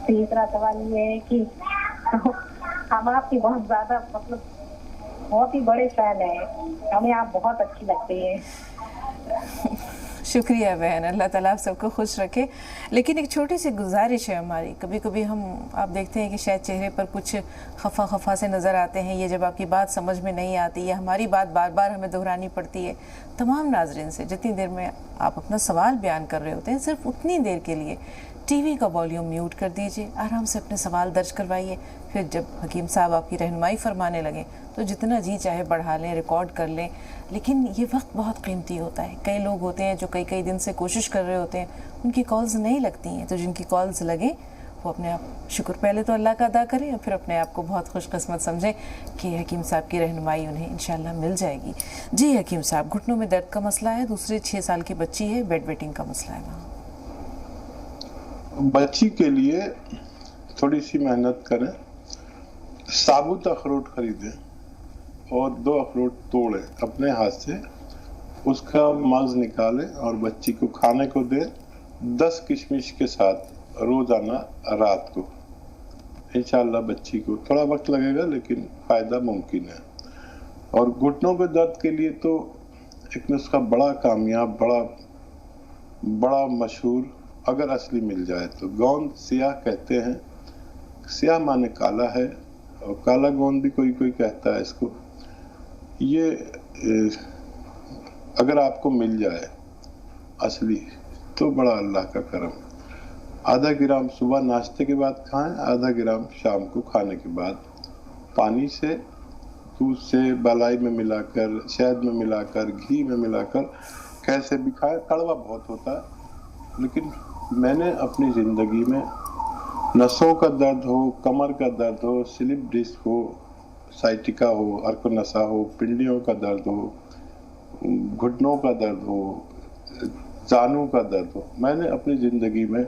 Speaker 1: तीसरा
Speaker 7: सवाल ये है कि हम आपकी बहुत ज्यादा मतलब बहुत ही बड़े फैन हैं, हमें आप बहुत अच्छी लगती हैं।
Speaker 1: शुक्रिया बहन, अल्लाह ताला आप सबको खुश रखे। लेकिन एक छोटी सी गुजारिश है हमारी, कभी कभी हम आप देखते हैं कि शायद चेहरे पर कुछ खफा खफा से नज़र आते हैं, ये जब आपकी बात समझ में नहीं आती या हमारी बात बार बार हमें दोहरानी पड़ती है। तमाम नाजरीन से जितनी देर में आप अपना सवाल बयान कर रहे होते हैं, सिर्फ उतनी देर के लिए टीवी का वॉल्यूम म्यूट कर दीजिए, आराम से अपने सवाल दर्ज करवाइए। फिर जब हकीम साहब आपकी रहनुमाई फरमाने लगें तो जितना जी चाहे बढ़ा लें, रिकॉर्ड कर लें। लेकिन ये वक्त बहुत कीमती होता है। कई लोग होते हैं जो कई कई दिन से कोशिश कर रहे होते हैं, उनकी कॉल्स नहीं लगती हैं। तो जिनकी कॉल्स लगें वो अपने आप शुक्र पहले तो अल्लाह का अदा करें और फिर अपने आप को बहुत खुशकिस्मत समझें कि हकीम साहब की रहनुमाई उन्हें इंशाल्लाह मिल जाएगी। जी हकीम साहब, घुटनों में दर्द का मसला है, दूसरी 6 साल की बच्ची है, बेड वेटिंग का मसला है। वहाँ
Speaker 2: बच्ची के लिए थोड़ी सी मेहनत करें, साबुत अखरोट खरीदें और 2 अखरोट तोड़ें अपने हाथ से, उसका मग़ज़ निकालें और बच्ची को खाने को दें 10 किशमिश के साथ रोज़ाना रात को। इंशाअल्लाह बच्ची को थोड़ा वक्त लगेगा लेकिन फ़ायदा मुमकिन है। और घुटनों के दर्द के लिए तो एक नुस्खा बड़ा कामयाब, बड़ा मशहूर, अगर असली मिल जाए तो, गोंद सियाह कहते हैं। सियाह माने काला है और काला गोंद भी कोई कोई कहता है इसको। ये अगर आपको मिल जाए असली तो बड़ा अल्लाह का करम। आधा ग्राम सुबह नाश्ते के बाद खाएं, आधा ग्राम शाम को खाने के बाद पानी से, दूध से, बालाई में मिलाकर, शहद में मिलाकर, घी में मिलाकर, कैसे भी खाएं। कड़वा बहुत होता है लेकिन मैंने अपनी ज़िंदगी में नसों का दर्द हो, कमर का दर्द हो, स्लिप डिस्क हो, साइटिका हो, अर्क नसा हो, पिंडियों का दर्द हो, घुटनों का दर्द हो, जानों का दर्द हो, मैंने अपनी ज़िंदगी में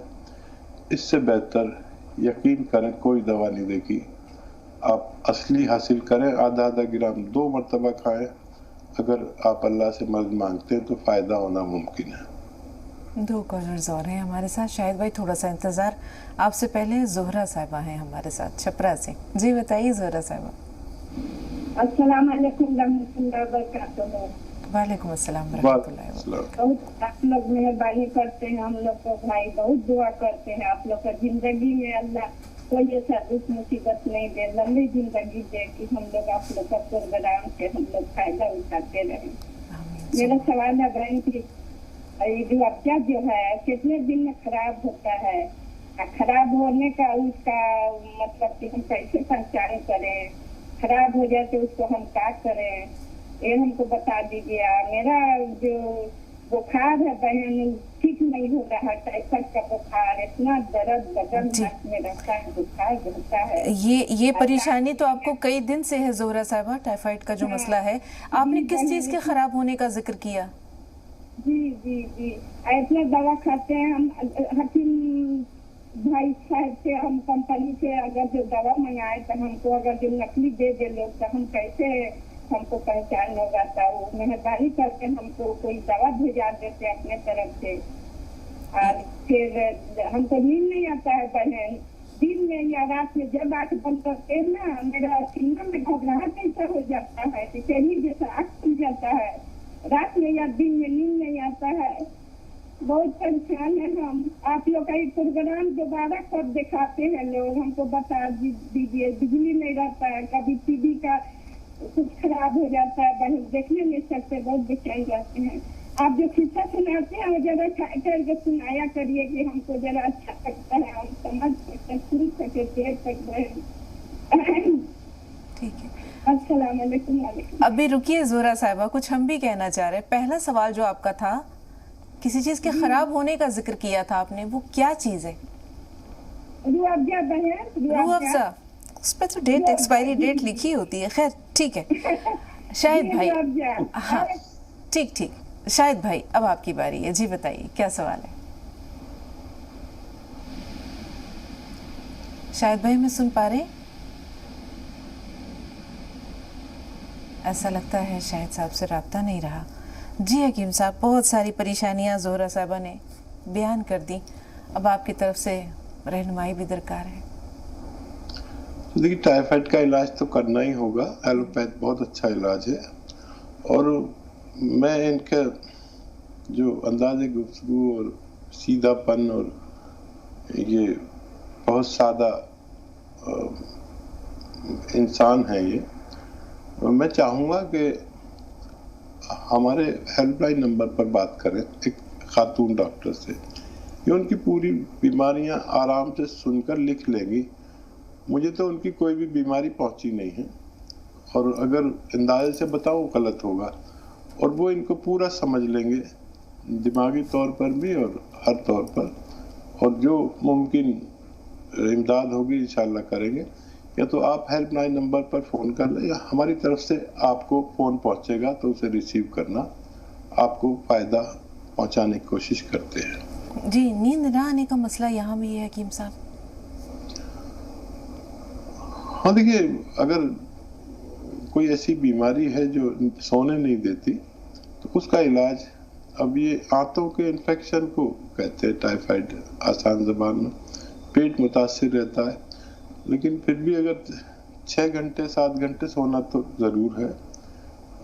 Speaker 2: इससे बेहतर, यकीन करें, कोई दवा नहीं देखी। आप असली हासिल करें, आधा आधा ग्राम 2 मरतबा खाएं। अगर आप अल्लाह से मदद मांगते हैं तो फ़ायदा होना मुमकिन है।
Speaker 1: 2 कॉलर्स और हैं हमारे साथ। शायद भाई थोड़ा सा इंतज़ार। आपसे पहले जोहरा साहिबा हैं हमारे साथ छपरा से। जी बताइए जोहरा साहिबा।
Speaker 7: अस्सलाम वालेकुम रहमतुल्लाहि व बरकातहू।
Speaker 1: वालेकुम अस्सलाम रहमतुल्लाहि व बरकातहू।
Speaker 7: बहुत आप लोग मेहरबानी करते हैं, हम लोग को भाई बहुत दुआ करते हैं आप लोग का जिंदगी में अल्लाह कोई ऐसा दुख मुसीबत नहीं दे, लंबी जिंदगी दे कि हम लोग आप लोग का प्रोग्राम से हम लोग फायदा उठाते रहे। मेरा सवाल है बहन की, गुलाबजा जो है कितने दिन में खराब होता है? खराब होने का उसका मतलब कि हम कैसे पहचान करें? खराब हो जाए तो उसको हम क्या करें, ये हमको बता दीजिए। मेरा जो बुखार है बहन ठीक नहीं हो रहा, टाइफाइड का बुखार, इतना दर्द बदन में रहता है, बुखार रहता है।
Speaker 1: ये परेशानी तो आपको कई दिन से है जोहरा साहिबा, टाइफाइड का जो मसला है। आपने किस चीज के खराब होने का जिक्र किया?
Speaker 7: जी ऐसे दवा खाते हैं हम, हकीम भाई साहब से, हम कंपनी से अगर जो दवा मंगाए तो हमको अगर जो नकली दे दे लोग तो हम कैसे हमको पहचान होगा? तो वो मेहरबानी करके हमको कोई दवा भेजा देते अपने तरफ से। और फिर हमको नींद नहीं आता है बहन, दिन में या रात में जब आँख बंद करते हैं ना, मेरा सीना में घबराहट ऐसा हो जाता है कि कहीं जैसा आँख खुल जाता है, रात में या दिन में नींद नहीं आता है। बहुत परेशान है हम। आप लोग का एक प्रोग्राम दोबारा कब दिखाते हैं लोग, हमको बता दीजिए। बिजली नहीं रहता है, कभी टीवी का कुछ खराब हो जाता है, बहन देखने नहीं सकते, बहुत बेचैन रहते हैं। आप जो किस्सा सुनाते हैं वो जरा करके सुनाया करिए कि हमको जरा अच्छा लगता है, हम समझ सकते, सुन सके, देख सकते हैं।
Speaker 1: ठीक है,
Speaker 7: अस्सलाम वालेकुम।
Speaker 1: अभी रुकिए जोहरा साहिबा, कुछ हम भी कहना चाह रहे हैं। पहला सवाल जो आपका था, किसी चीज के खराब होने का जिक्र किया था आपने, वो क्या चीज है?
Speaker 7: रूअफ़ज़ा बहन,
Speaker 1: रूअफ़ज़ा, उस पर तो डेट, एक्सपायरी डेट लिखी होती है। खैर ठीक है शाहिद भाई। हाँ ठीक, शाहिद भाई अब आपकी बारी है। जी बताइए क्या सवाल है? शाहिद भाई मैं सुन पा रहे? ऐसा लगता है शाहिद साहब से राब्ता नहीं रहा। जी हकीम साहब, बहुत सारी परेशानियां जोहरा साहबा ने बयान कर दी, अब आपकी तरफ से रहनुमाई भी दरकार है।
Speaker 2: तो देखिए, टाइफाइड का इलाज तो करना ही होगा। एलोपैथ बहुत अच्छा इलाज है, और मैं इनके जो अंदाजे गुफ्तगू और सीधापन और ये बहुत सादा इंसान है ये, मैं चाहूँगा कि हमारे हेल्पलाइन नंबर पर बात करें एक खातून डॉक्टर से। ये उनकी पूरी बीमारियां आराम से सुनकर लिख लेंगी। मुझे तो उनकी कोई भी बीमारी पहुंची नहीं है, और अगर अंदाजे से बताऊं गलत होगा, और वो इनको पूरा समझ लेंगे दिमागी तौर पर भी और हर तौर पर, और जो मुमकिन इमदाद होगी इंशाल्लाह करेंगे। या तो आप हेल्पलाइन नंबर पर फ़ोन कर लें, या हमारी तरफ से आपको फ़ोन पहुंचेगा तो उसे रिसीव करना, आपको फ़ायदा पहुंचाने की कोशिश करते हैं।
Speaker 1: जी, नींद ना आने का मसला यहाँ भी है हकीम साहब?
Speaker 2: हाँ, देखिए, अगर कोई ऐसी बीमारी है जो सोने नहीं देती तो उसका इलाज, अब ये आंतों के इन्फेक्शन को कहते हैं टाइफाइड आसान ज़बान में। पेट मुतासिर रहता है, लेकिन फिर भी अगर 6 घंटे 7 घंटे सोना तो ज़रूर है,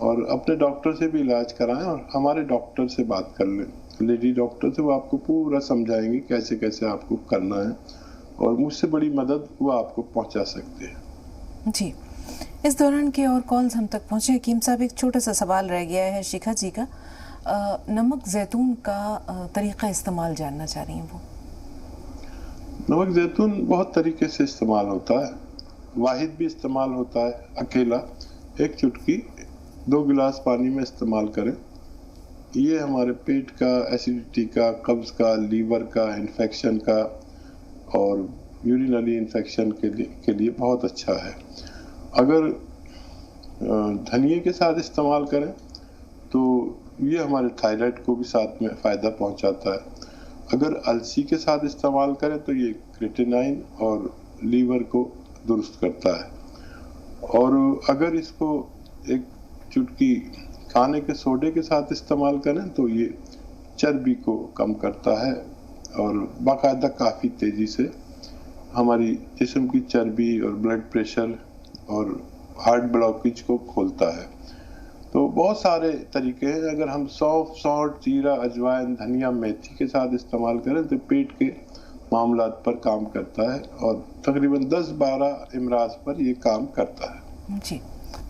Speaker 2: और अपने डॉक्टर से भी इलाज कराएं, और हमारे डॉक्टर से बात कर लें, लेडी डॉक्टर से। वो आपको पूरा समझाएंगे कैसे कैसे आपको करना है, और मुझसे बड़ी मदद वो आपको पहुंचा सकते हैं।
Speaker 1: जी, इस दौरान के और कॉल्स हम तक पहुंचे। हकीम साहब, एक छोटा सा सवाल रह गया है शिखा जी का। नमक जैतून का तरीका इस्तेमाल जानना चाह रही हैं वो।
Speaker 2: नमक जैतून बहुत तरीके से इस्तेमाल होता है। वाहिद भी इस्तेमाल होता है, अकेला 1 चुटकी 2 गिलास पानी में इस्तेमाल करें। ये हमारे पेट का, एसिडिटी का, कब्ज़ का, लीवर का, इन्फेक्शन का और यूरिनरी इन्फेक्शन के लिए बहुत अच्छा है। अगर धनिए के साथ इस्तेमाल करें तो ये हमारे थायराइड को भी साथ में फ़ायदा पहुंचाता है। अगर अलसी के साथ इस्तेमाल करें तो ये क्रिएटिनाइन और लीवर को दुरुस्त करता है। और अगर इसको 1 चुटकी खाने के सोडे के साथ इस्तेमाल करें तो ये चर्बी को कम करता है, और बाकायदा काफ़ी तेज़ी से हमारी जिस्म की चर्बी और ब्लड प्रेशर और हार्ट ब्लॉकेज को खोलता है। तो बहुत सारे तरीके हैं। अगर हम सौंफ, सौंठ, जीरा, अजवाइन, धनिया, मेथी के साथ इस्तेमाल करें तो पेट के मामलात पर काम करता है, और तकरीबन 10-12 इमराज पर ये काम करता है।
Speaker 1: जी,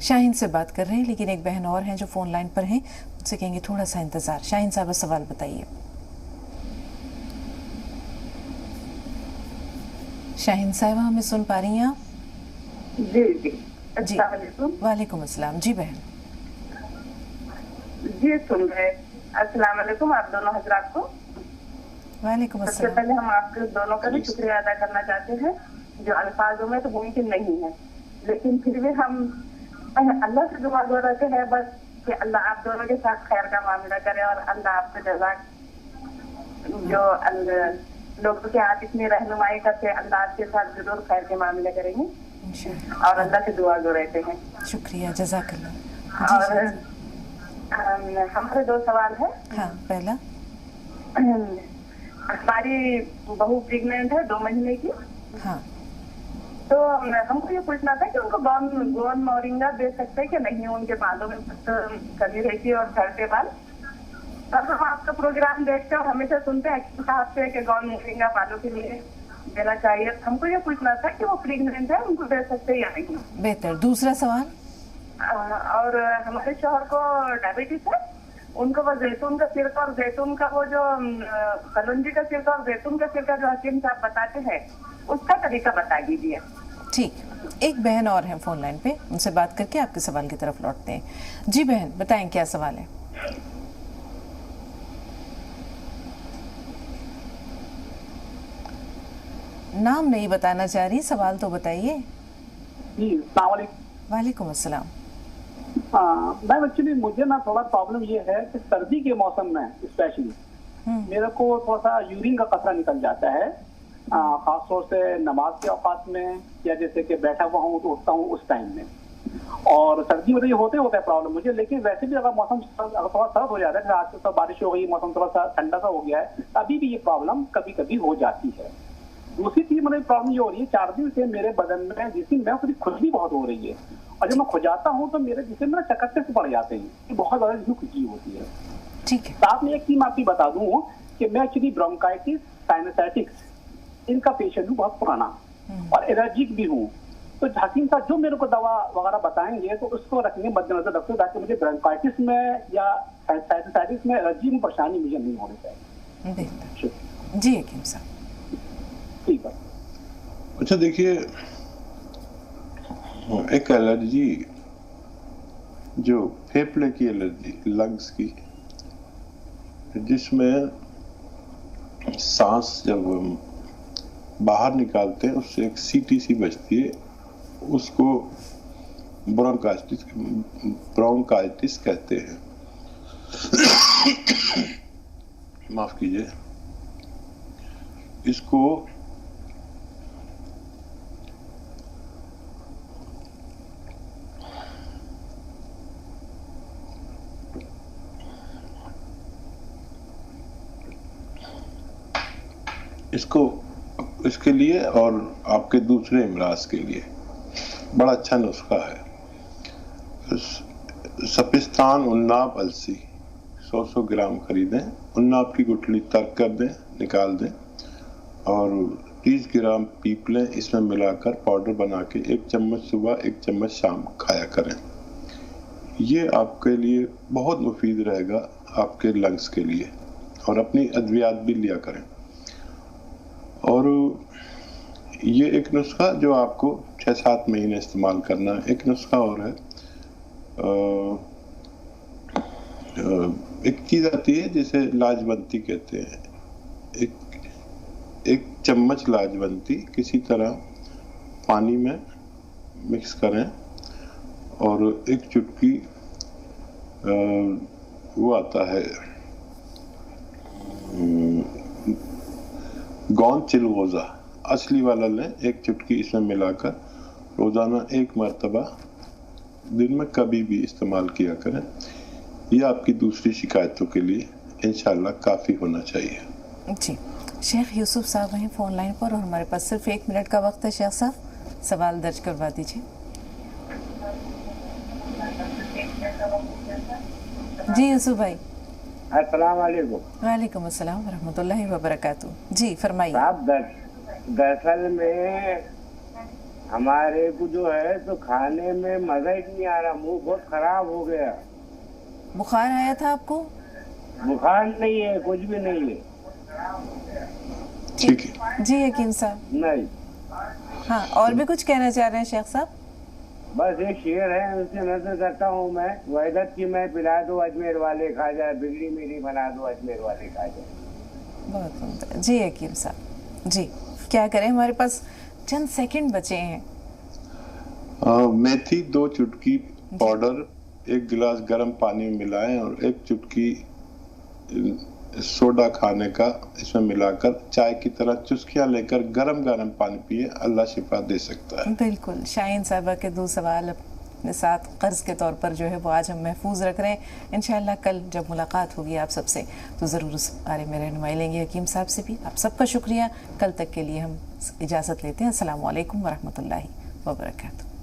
Speaker 1: शाहीन से बात कर रहे हैं, लेकिन एक बहन और हैं जो फ़ोन लाइन पर हैं, उनसे कहेंगे थोड़ा सा इंतज़ार। शाहीन साहब, सवाल बताइए। शाहीन साहब, हमें सुन पा रही हैं आप?
Speaker 8: जी जी,
Speaker 1: जी, वालेकुम अस्सलाम। जी बहन।
Speaker 8: जी, सुन रहे। अस्सलाम वालेकुम आप दोनों हजरात को।
Speaker 1: वालेकुम अस्सलाम।
Speaker 8: सबसे पहले हम आपके दोनों का भी शुक्रिया अदा करना चाहते हैं, जो अल्फाजों में तो मुमकिन नहीं है, लेकिन फिर भी हम अल्लाह से दुआ करते हैं बस कि अल्लाह आप दोनों के साथ खैर का मामला करे, और अल्लाह आपको जज़ाक, जो लोगों के हाथ इतनी रहनुमाई करते, अल्लाह आपके साथ जरूर खैर के मामले करेंगे, और अल्लाह से दुआ गो रहते हैं।
Speaker 1: शुक्रिया, जज़ाकल्लाह।
Speaker 8: और हमारे 2 सवाल है।
Speaker 1: हाँ, पहला,
Speaker 8: हमारी बहू प्रेग्नेंट है 2 महीने की।
Speaker 1: हाँ,
Speaker 8: तो हमको ये पूछना था कि उनको गोंद मोरिंगा दे सकते हैं कि नहीं, उनके बालों में कमी रहती है और झड़ते बाल। तो हम आपका प्रोग्राम देखते हैं और हमेशा सुनते हैं साहब से कि गोंद मोरिंगा बालों के लिए देना चाहिए। हमको ये पूछना था कि वो प्रेग्नेंट है, उनको दे सकते हैं या नहीं।
Speaker 1: बेहतर। दूसरा सवाल,
Speaker 8: और हमारे शौहर को डायबिटीज है, उनको वो जैतून का सिरका और जैतून का वो जो कलौंजी का सिरका और जैतून का सिरका जो हकीम साहब बताते हैं, उसका तरीका बता दीजिए।
Speaker 1: ठीक, एक बहन और है फोन लाइन पे, उनसे बात करके आपके सवाल की तरफ लौटते हैं। जी बहन, बताएं क्या सवाल है। नाम नहीं बताना चाह रही, सवाल तो बताइए।
Speaker 9: जी, अस्सलाम वालेकुम।
Speaker 1: वालेकुम अस्सलाम।
Speaker 9: मैम, एक्चुअली मुझे ना थोड़ा प्रॉब्लम ये है कि सर्दी के मौसम में स्पेशली मेरे को थोड़ा सा यूरिन का कचरा निकल जाता है, खासतौर से नमाज के औकात में, या जैसे कि बैठा हुआ हूँ तो उठता हूँ उस टाइम में। और सर्दी में तो ये होता है प्रॉब्लम मुझे, लेकिन वैसे भी अगर मौसम थोड़ा सर्द हो जाता है, आज तो बारिश हो गई, मौसम थोड़ा सा ठंडा सा हो गया है, अभी भी ये प्रॉब्लम कभी कभी हो जाती है। दूसरी चीज मतलब प्रॉब्लम ये हो रही है 4 दिन से मेरे बदन में जिसमें मैं खुजली बहुत हो रही है, और जब मैं खुजाता हूँ तो मेरे जिसमें मेरा चकत्ते से पड़ जाते हैं, बहुत ज्यादा जिसमें खुजली होती है।
Speaker 1: ठीक है।
Speaker 9: साथ में एक चीज मैं आपको बता दूं कि मैं एक्चुअली ब्रोंकाइटिस, साइनसाइटिस इनका पेशेंट हूँ बहुत पुराना, और एलर्जिक भी हूँ। तो हकीम साहब जो मेरे को दवा वगैरह बताएंगे तो उसको रखने मद्देनजर रखते, ताकि मुझे ब्रोंकाइटिस में या साइनसाइटिस में एलर्जी में परेशानी मुझे नहीं होनी चाहिए।
Speaker 1: जी हकीम साहब।
Speaker 9: ठीक है।
Speaker 2: अच्छा देखिए, एक एलर्जी जो फेफड़े की एलर्जी, लंग्स की, जिसमें सांस जब हम बाहर निकालते हैं उससे एक सीटीसी बजती है, उसको ब्रोंकाइटिस कहते हैं। माफ कीजिए। इसके लिए और आपके दूसरे इमराज के लिए बड़ा अच्छा नुस्खा है। सपिस्तान उन्नाब अलसी 100 ग्राम खरीदें, उन्नाब की गुठली तर्क कर दें, निकाल दें, और 30 ग्राम पीपलें इसमें मिलाकर पाउडर बना के 1 चम्मच सुबह 1 चम्मच शाम खाया करें। ये आपके लिए बहुत मुफीद रहेगा, आपके लंग्स के लिए। और अपनी अद्वियात भी लिया करें। और ये एक नुस्खा जो आपको 6-7 महीने इस्तेमाल करना है। एक नुस्खा और है, एक चीज आती है जिसे लाजवंती कहते हैं। एक चम्मच लाजवंती किसी तरह पानी में मिक्स करें, और एक चुटकी वो आता है गौंद चिलगोजा, असली वाला लें, एक चुटकी इसमें मिलाकर रोजाना 1 मरतबा दिन में कभी भी इस्तेमाल किया करें। यह आपकी दूसरी शिकायतों के लिए इंशाल्लाह काफी होना चाहिए।
Speaker 1: जी, शेख यूसुफ साहब हैं फोन लाइन पर, और हमारे पास सिर्फ 1 मिनट का वक्त है। शेख साहब, सवाल दर्ज करवा दीजिए। जी यूसुफ भाई।
Speaker 10: अस्सलाम वालेकुम।
Speaker 1: वालेकुम अस्सलाम व रहमतुल्लाहि व बरकातुहू। जी फरमाइए।
Speaker 10: साहब, दरअसल में हमारे को जो है तो खाने में मजा ही नहीं आ रहा, मुंह बहुत खराब हो गया।
Speaker 1: बुखार आया था आपको?
Speaker 10: बुखार नहीं है, कुछ भी नहीं है।
Speaker 2: ठीक है
Speaker 1: जी हकीम साहब।
Speaker 10: नहीं।
Speaker 1: हाँ, और भी कुछ कहना चाह रहे हैं शेख साहब?
Speaker 10: बस एक शेर है, उससे नजर करता हूँ मैं, वहदत की मैं पिला दो अजमेर वाले खा जाए, बिगड़ी मेरी बना दो अजमेर वाले खा जाए।
Speaker 1: बहुत सुंदर। जी हकीम साहब। जी, क्या करें, हमारे पास चंद सेकंड बचे हैं।
Speaker 2: मेथी 2 चुटकी पाउडर 1 गिलास गर्म पानी में मिलाएं, और 1 चुटकी सोडा खाने का इसमें मिलाकर चाय की तरह चुस्कियां लेकर गरम गरम पानी पिए, अल्लाह शिफा दे सकता है।
Speaker 1: बिल्कुल। शाहीन साहबा के 2 सवाल अपने साथ कर्ज के तौर पर जो है वो आज हम महफूज रख रहे हैं। इंशाल्लाह कल जब मुलाकात होगी आप सबसे तो ज़रूर उस बारे में रहनुमाई लेंगे हकीम साहब से भी। आप सबका शुक्रिया। कल तक के लिए हम इजाज़त लेते हैं। अस्सलामु अलैकुम व रहमतुल्लाहि व बरकातुहू।